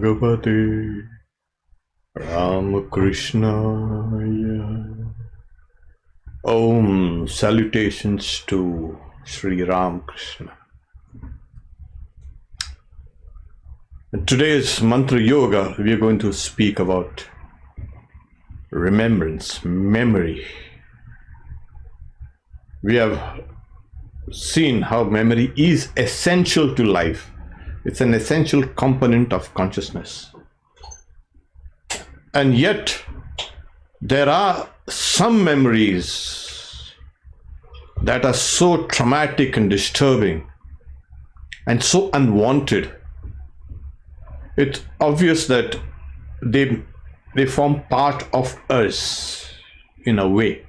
Bhagavate Ramakrishnaya. Om. Salutations to Sri Ramakrishna. In today's Mantra Yoga, we are going to speak about remembrance, memory. We have seen how memory is essential to life. It's an essential component of consciousness. And yet, there are some memories that are so traumatic and disturbing and so unwanted. It's obvious that they form part of us in a way.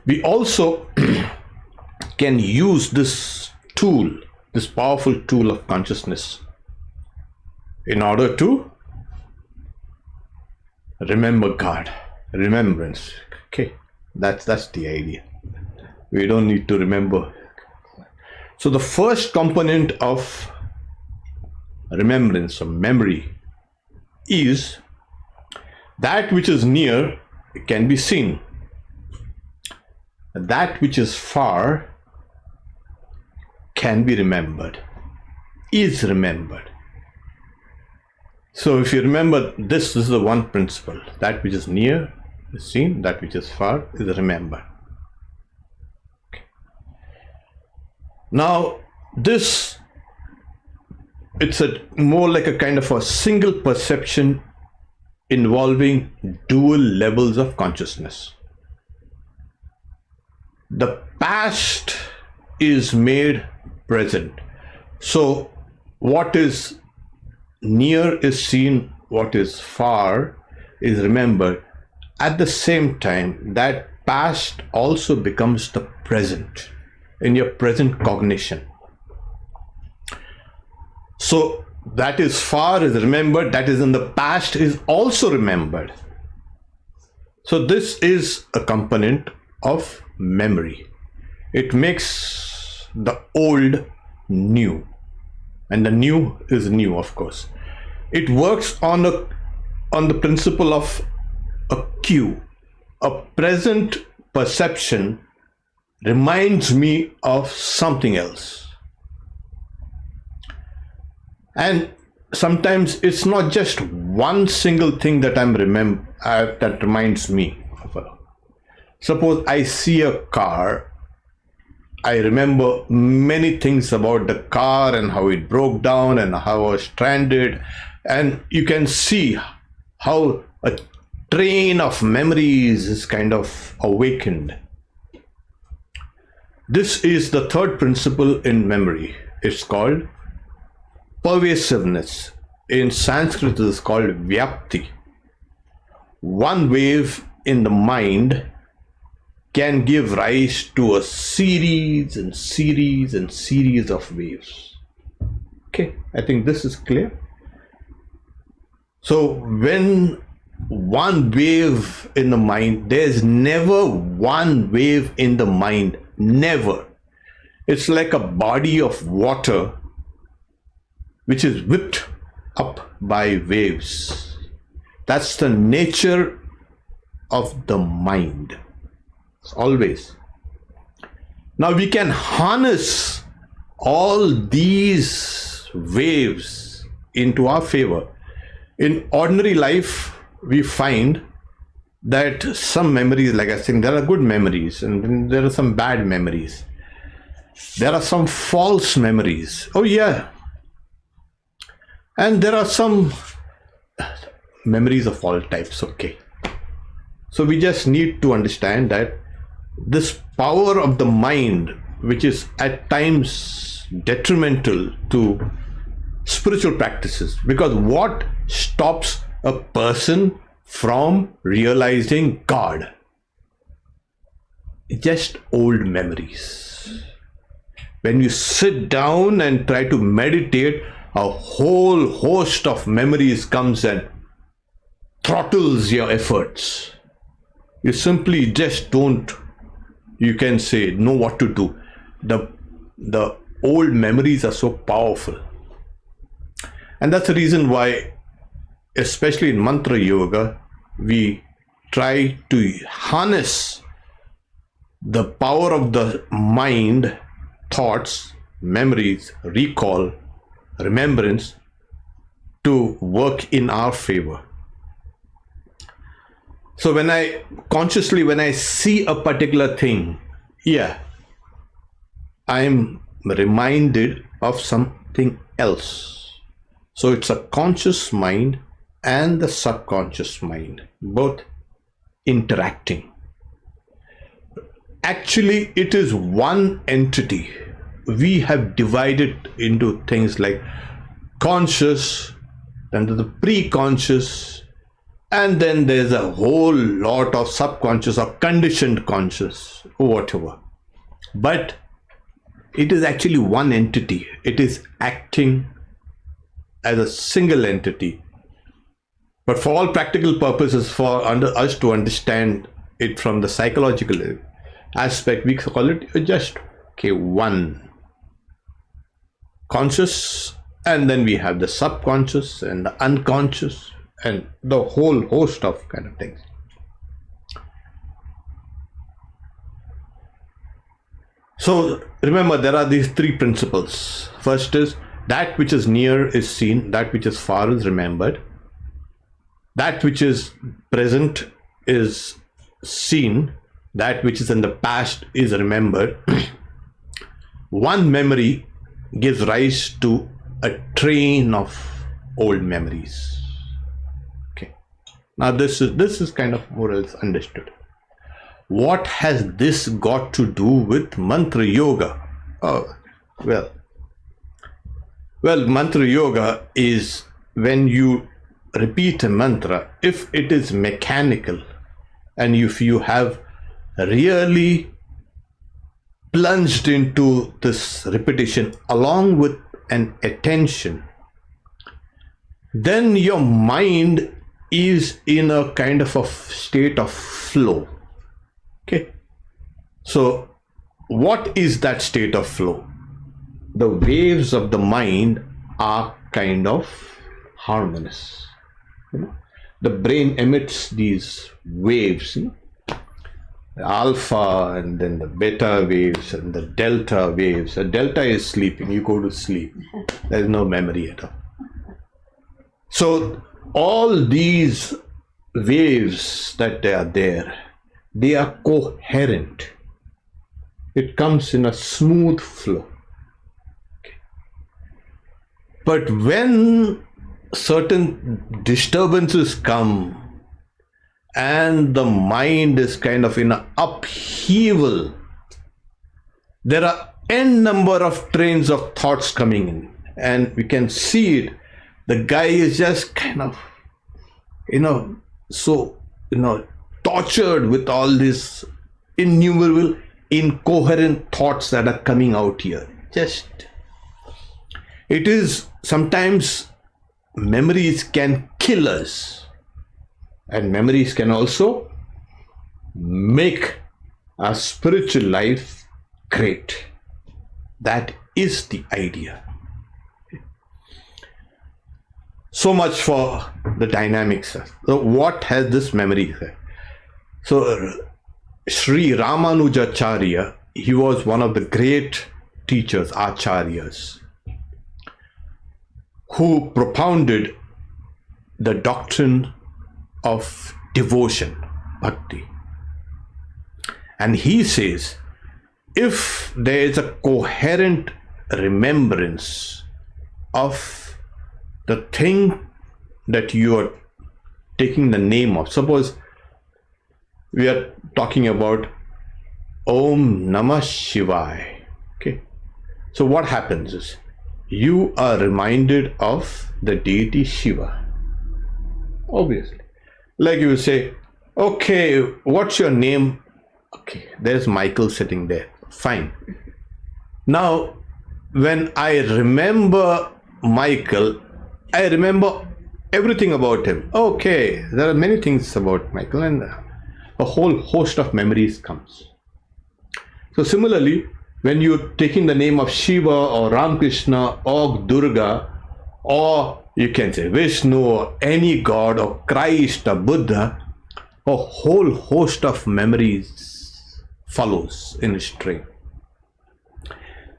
We also can use this tool, this powerful tool of consciousness, in order to remember God. Remembrance. Okay, that's the idea. We don't need to remember. So the first component of remembrance or memory is that which is near can be seen. That which is far can be remembered, is remembered. So if you remember this is the one principle. That which is near is seen, that which is far is remembered. Okay. Now this, it's more like a kind of a single perception involving dual levels of consciousness. The past is made present. So what is near is seen, what is far is remembered. At the same time, that past also becomes the present in your present cognition. So that is far is remembered, that is in the past is also remembered. So this is a component of memory. It makes the old new, and the new is new, of course. It works on the principle of a cue. A present perception reminds me of something else. And sometimes it's not just one single thing that that reminds me of a. Suppose I see a car, I remember many things about the car and how it broke down and how I was stranded. And you can see how a train of memories is kind of awakened. This is the third principle in memory. It's called pervasiveness. In Sanskrit, it is called vyapti. One wave in the mind can give rise to a series and series and series of waves. Okay, I think this is clear. So when one wave in the mind, there's never one wave in the mind, never. It's like a body of water which is whipped up by waves. That's the nature of the mind. Always. Now we can harness all these waves into our favor. In ordinary life, we find that some memories, like I said, there are good memories and there are some bad memories. There are some false memories. Oh yeah. And there are some memories of all types. Okay. So we just need to understand that this power of the mind, which is at times detrimental to spiritual practices, because what stops a person from realizing God? Just old memories. When you sit down and try to meditate, a whole host of memories comes and throttles your efforts. You simply just don't, you can say, know what to do. The old memories are so powerful. And that's the reason why, especially in mantra yoga, we try to harness the power of the mind, thoughts, memories, recall, remembrance to work in our favor. So when I see a particular thing, I'm reminded of something else. So it's a conscious mind and the subconscious mind, both interacting. Actually, it is one entity. We have divided into things like conscious, then the pre-conscious, and then there's a whole lot of subconscious or conditioned conscious or whatever. But it is actually one entity. It is acting as a single entity. But for all practical purposes, for us to understand it from the psychological aspect, we call it just one conscious, and then we have the subconscious and the unconscious and the whole host of kind of things. So remember, there are these three principles. First is that which is near is seen, that which is far is remembered, that which is present is seen, that which is in the past is remembered. One memory gives rise to a train of old memories. Okay. Now this is kind of more or less understood. What has this got to do with mantra yoga? Oh, well, mantra yoga is when you repeat a mantra, if it is mechanical and if you have really plunged into this repetition along with an attention, then your mind is in a kind of a state of flow. Okay, so what is that state of flow? The waves of the mind are kind of harmonious. The brain emits these waves, the alpha and then the beta waves and the delta waves. The delta is sleeping, you go to sleep, there is no memory at all. So all these waves that they are there, they are coherent. It comes in a smooth flow. Okay. But when certain disturbances come and the mind is kind of in an upheaval, there are n number of trains of thoughts coming in, and we can see it. The guy is just kind of, tortured with all these innumerable incoherent thoughts that are coming out here. It is sometimes memories can kill us, and memories can also make our spiritual life great. That is the idea. So much for the dynamics. So what has this memory said? So Sri Ramanujacharya, he was one of the great teachers, acharyas, who propounded the doctrine of devotion, bhakti. And he says, if there is a coherent remembrance of the thing that you are taking the name of, suppose we are talking about Om Namah Shivaya. Okay. So what happens is you are reminded of the deity Shiva. Obviously. Like you say, okay, what's your name? Okay, there's Michael sitting there. Fine. Now, when I remember Michael, I remember everything about him. Okay, there are many things about Michael, and a whole host of memories comes. So similarly, when you're taking the name of Shiva or Ram Krishna or Durga or you can say Vishnu, or any god, or Christ, or Buddha, a whole host of memories follows in a string.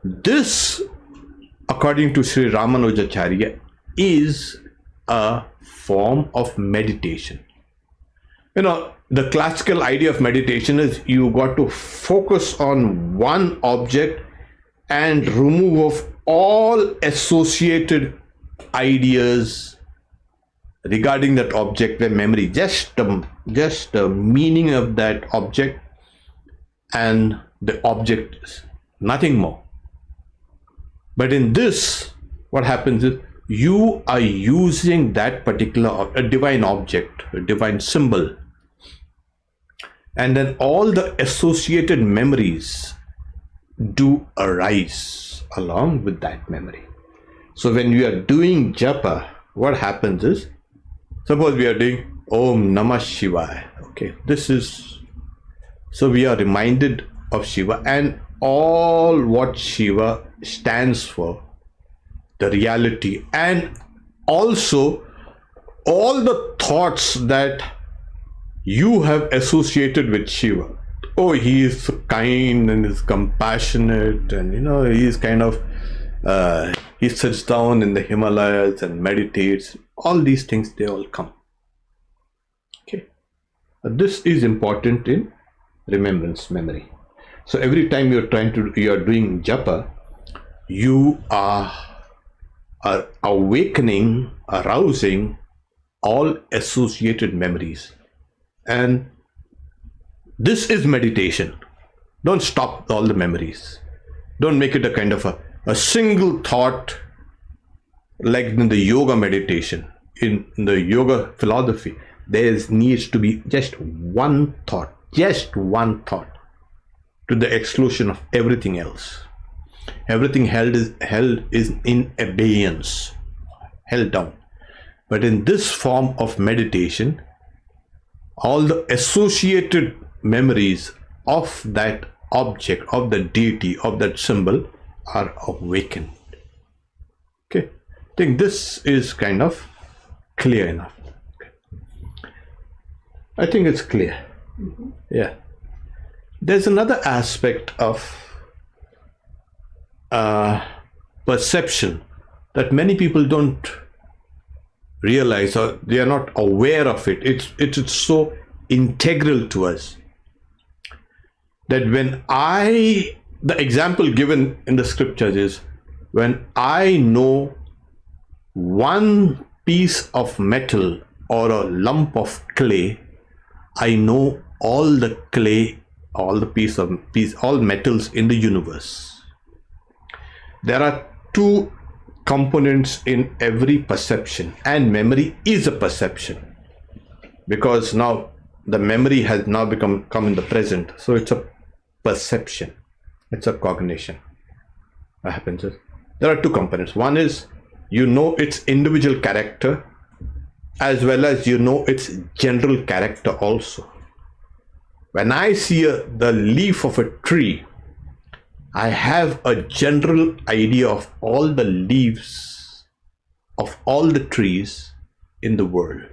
This, according to Sri Ramanujacharya, is a form of meditation. The classical idea of meditation is you got to focus on one object and remove of all associated ideas regarding that object, the memory, just the meaning of that object and the object, nothing more. But in this, what happens is you are using that particular a divine object, a divine symbol, and then all the associated memories do arise along with that memory. So when we are doing japa, what happens is, suppose we are doing Om Namah Shivaya. Okay, so we are reminded of Shiva and all what Shiva stands for, the reality, and also all the thoughts that you have associated with Shiva. Oh, he is kind and is compassionate, and he is kind of he sits down in the Himalayas and meditates. All these things, they all come. Okay, this is important in remembrance memory. So every time you are doing japa, you are awakening, arousing all associated memories. And this is meditation. Don't stop all the memories. Don't make it a kind of a single thought, like in the yoga meditation. In the yoga philosophy, there needs to be just one thought to the exclusion of everything else. Everything held is in abeyance, held down. But in this form of meditation, all the associated memories of that object, of the deity, of that symbol are awakened. Okay, I think this is kind of clear enough. Okay. I think it's clear. Yeah. There's another aspect of perception that many people don't realize, or they are not aware of it. It's so integral to us that the example given in the scriptures is, when I know one piece of metal or a lump of clay, I know all the clay, all the all metals in the universe. There are two components in every perception, and memory is a perception, because now the memory has now come in the present, so it's a perception, it's a cognition. What happens is, there are two components. One is its individual character, as well as its general character also. When I see the leaf of a tree, I have a general idea of all the leaves of all the trees in the world.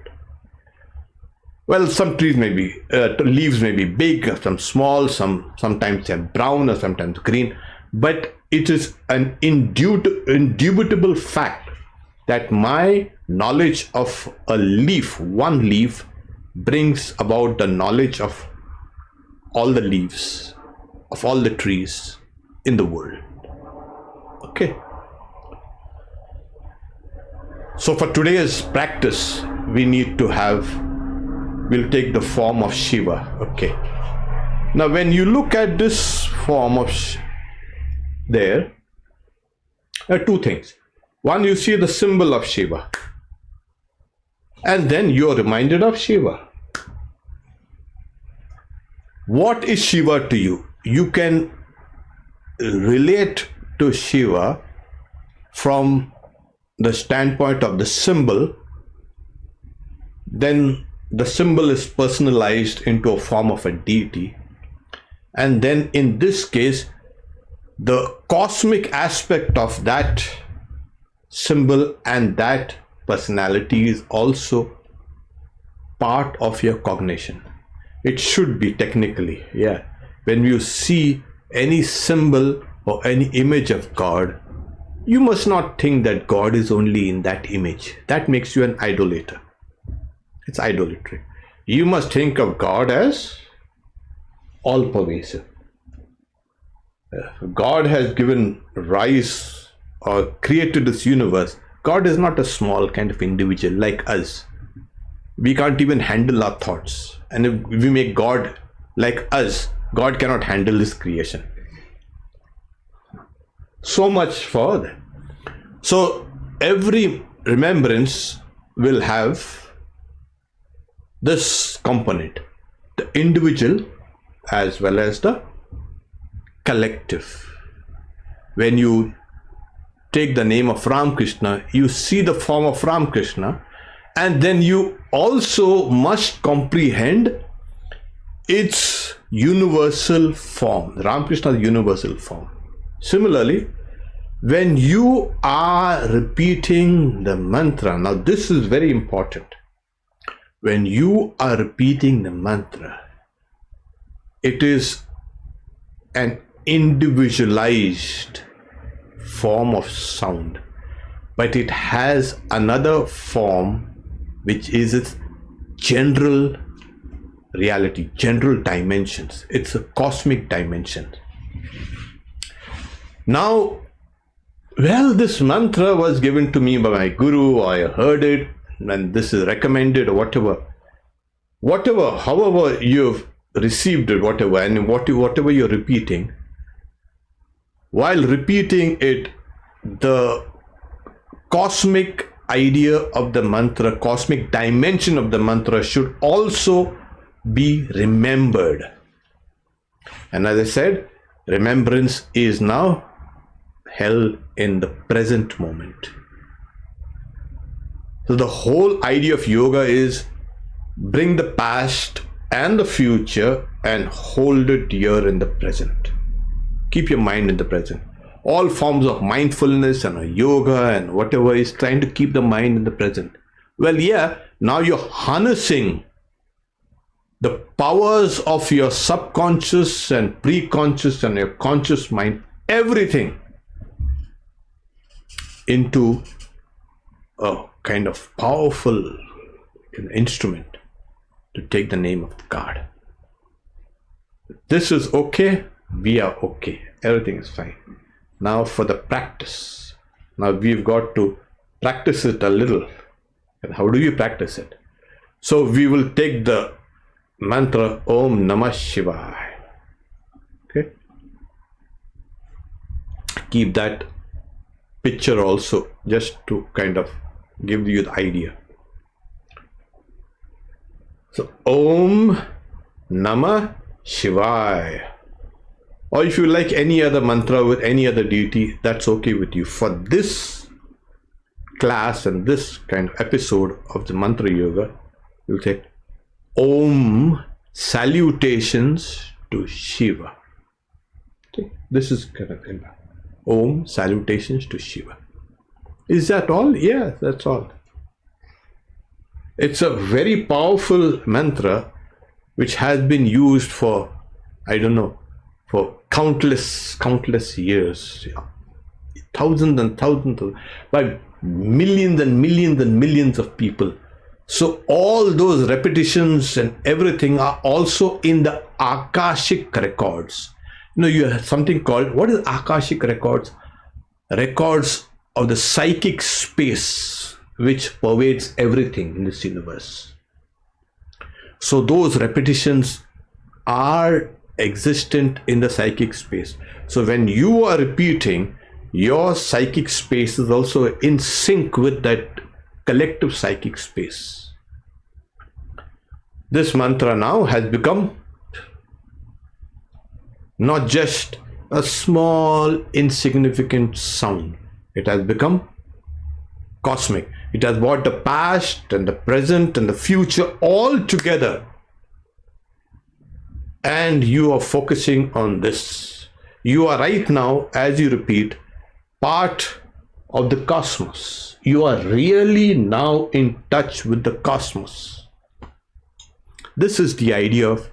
Well, some trees leaves may be big, some small, sometimes they're brown or sometimes green, but it is an indubitable fact that my knowledge of a leaf, one leaf, brings about the knowledge of all the leaves of all the trees in the world. Okay. So for today's practice, we'll take the form of Shiva. Okay. Now, when you look at this form of there are two things. One, you see the symbol of Shiva, and then you're reminded of Shiva. What is Shiva to you? You can relate to Shiva from the standpoint of the symbol. Then the symbol is personalized into a form of a deity, and then in this case, the cosmic aspect of that symbol, and that personality is also part of your cognition. It should be technically, yeah. When you see any symbol or any image of God, you must not think that God is only in that image. That makes you an idolater. It's idolatry. You must think of God as all pervasive. God has given rise or created this universe. God is not a small kind of individual like us. We can't even handle our thoughts. And if we make God like us, God cannot handle this creation. So much for that. So every remembrance will have this component, the individual as well as the collective. When you take the name of Ram Krishna, you see the form of Ram Krishna, and then you also must comprehend its universal form. Ram Krishna's universal form. Similarly, when you are repeating the mantra, now this is very important. When you are repeating the mantra, it is an individualized form of sound, but it has another form which is its general reality, general dimensions. It's a cosmic dimension. Now, well, this mantra was given to me by my guru, I heard it, and this is recommended, or whatever, however you've received it, whatever, and whatever you're repeating, while repeating it, the cosmic idea of the mantra, cosmic dimension of the mantra should also be remembered. And as I said, remembrance is now held in the present moment. So the whole idea of yoga is bring the past and the future and hold it here in the present. Keep your mind in the present. All forms of mindfulness and yoga and whatever is trying to keep the mind in the present. Well, yeah, now you're harnessing the powers of your subconscious and pre-conscious and your conscious mind, everything into a kind of powerful instrument to take the name of God. This is okay, we are okay, everything is fine. Now for the practice. Now we've got to practice it a little. And how do you practice it? So we will take the mantra Om Namah Shivaya. Okay. Keep that picture also, just to kind of give you the idea. So Om Namah Shivaya. Or if you like any other mantra with any other deity, that's okay with you. For this class and this kind of episode of the mantra yoga, you'll say Om salutations to Shiva. Okay. This is kind of Om salutations to Shiva. Is that all? Yeah, that's all. It's a very powerful mantra which has been used for, I don't know, for countless years, thousands and thousands by millions and millions and millions of people. So all those repetitions and everything are also in the Akashic records. You know, you have something called, what is Akashic records? Records of the psychic space which pervades everything in this universe. So those repetitions are existent in the psychic space. So when you are repeating, your psychic space is also in sync with that collective psychic space. This mantra now has become not just a small insignificant sound. It has become cosmic. It has brought the past and the present and the future all together. And you are focusing on this. You are right now, as you repeat, part of the cosmos. You are really now in touch with the cosmos. This is the idea of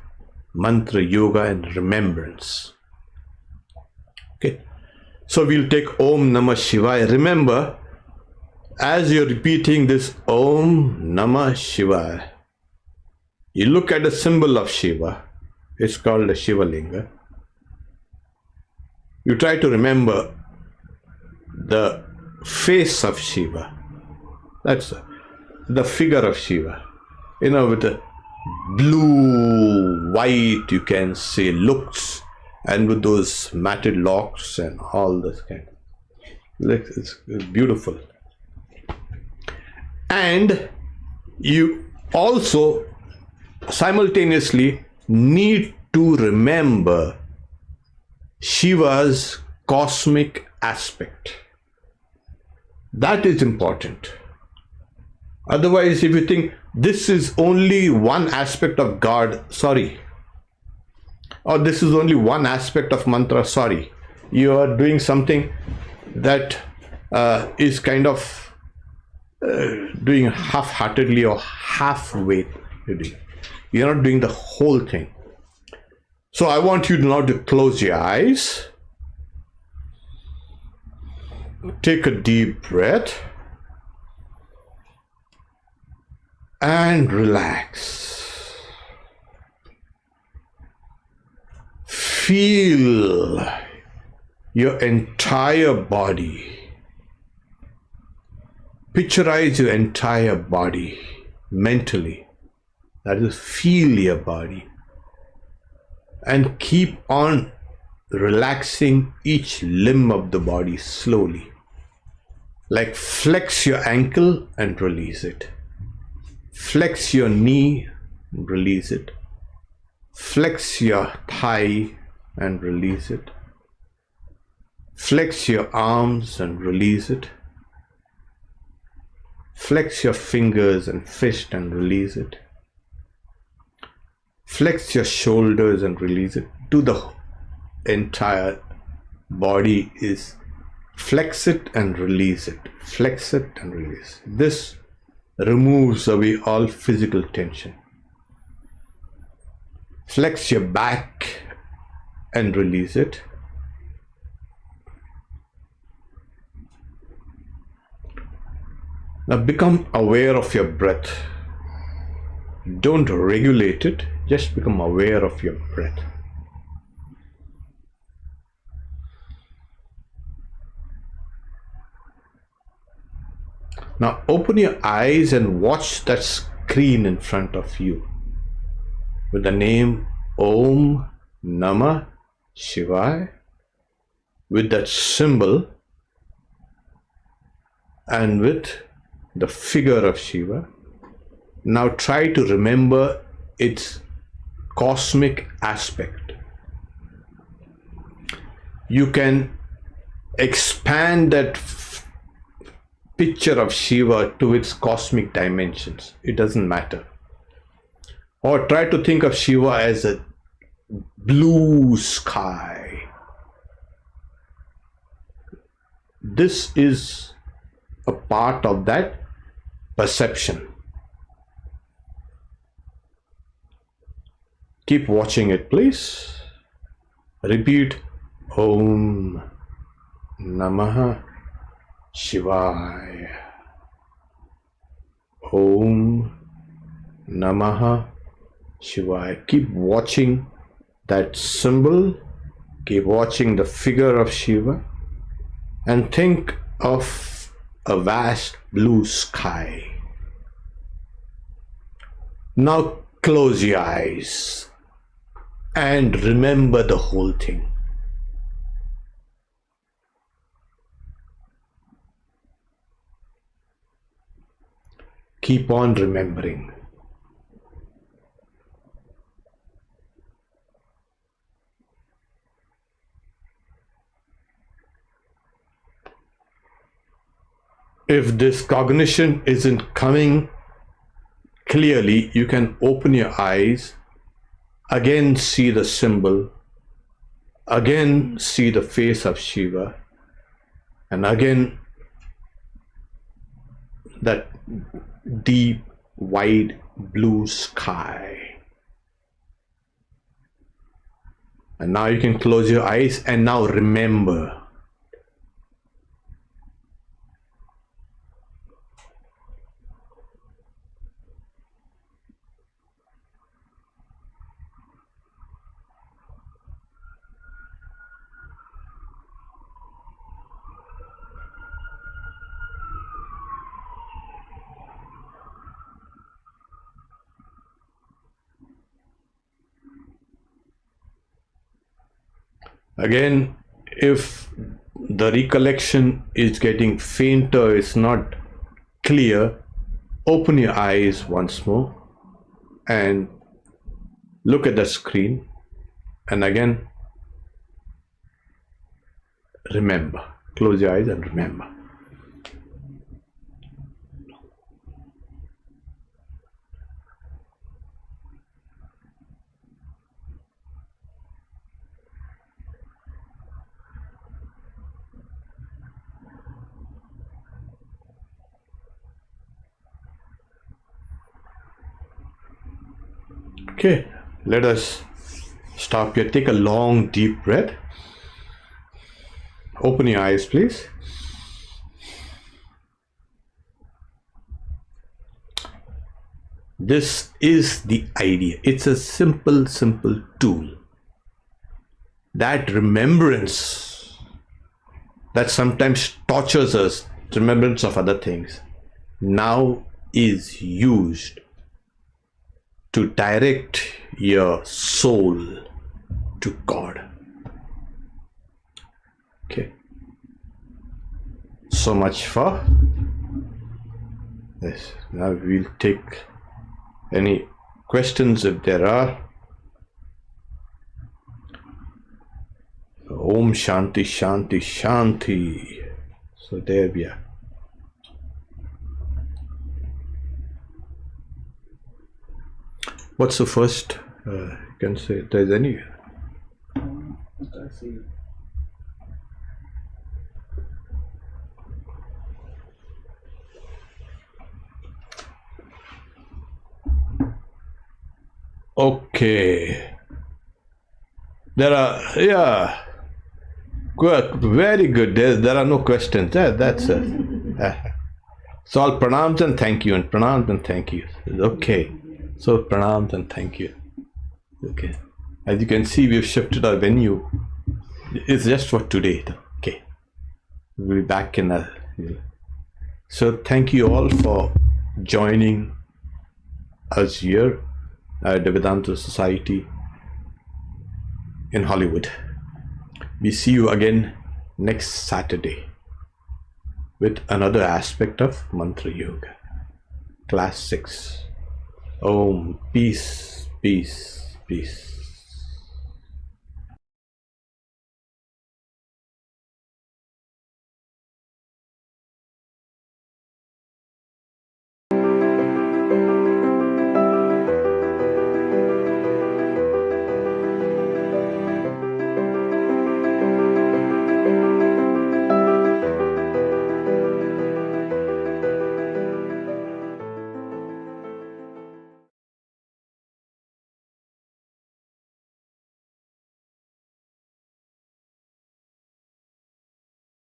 mantra yoga and remembrance. Okay, so we'll take Om Namah Shivaya. Remember, as you're repeating this Om Namah Shivaya, you look at the symbol of Shiva. It's called a Shiva Linga. You try to remember the face of Shiva. That's the figure of Shiva. With the blue, white, you can say, looks, and with those matted locks and all this kind. It's beautiful. And you also simultaneously need to remember Shiva's cosmic aspect. That is important. Otherwise, if you think this is only one aspect of God, sorry, or this is only one aspect of mantra, sorry, you are doing something that is kind of doing half-heartedly or halfway. You're not doing the whole thing. So I want you now to close your eyes. Take a deep breath and relax. Feel your entire body. Picturize your entire body mentally. That is, feel your body. And keep on relaxing each limb of the body slowly. Like flex your ankle and release it. Flex your knee and release it. Flex your thigh and release it. Flex your arms and release it. Flex your fingers and fist and release it. Flex your shoulders and release it. Do the entire body is flex it and release it. Flex it and release. This removes away all physical tension. Flex your back and release it. Now become aware of your breath. Don't regulate it, just become aware of your breath. Now open your eyes and watch that screen in front of you with the name Om Namah Shivaya, with that symbol and with the figure of Shiva. Now try to remember its cosmic aspect. You can expand that picture of Shiva to its cosmic dimensions. It doesn't matter. Or try to think of Shiva as a blue sky. This is a part of that perception. Keep watching it, please. Repeat Om Namah Shivaya. Om Namah Shivaya. Keep watching that symbol. Keep watching the figure of Shiva. And think of a vast blue sky. Now close your eyes and remember the whole thing. Keep on remembering. If this cognition isn't coming clearly, you can open your eyes, again see the symbol, again see the face of Shiva, and again that deep, wide blue sky. And now you can close your eyes and now remember. Again, if the recollection is getting fainter, it's not clear, open your eyes once more and look at the screen, and again remember. Close your eyes and remember. Okay, let us stop here. Take a long, deep breath. Open your eyes, please. This is the idea. It's a simple tool. That remembrance that sometimes tortures us, remembrance of other things, now is used to direct your soul to God. Okay. So much for this. Now we'll take any questions if there are. Om Shanti Shanti Shanti. So there we are. What's the first? You can say if there's any. Okay. There are, yeah. Good, very good. There are no questions. That's so all pranams and thank you, and pranams and thank you. Okay. So pranams and thank you. Okay. As you can see, we've shifted our venue. It's just for today. Okay. We'll be back in a. So thank you all for joining us here at the Vedanta Society in Hollywood. We see you again next Saturday with another aspect of Mantra Yoga. Class 6. Om, peace, peace, peace.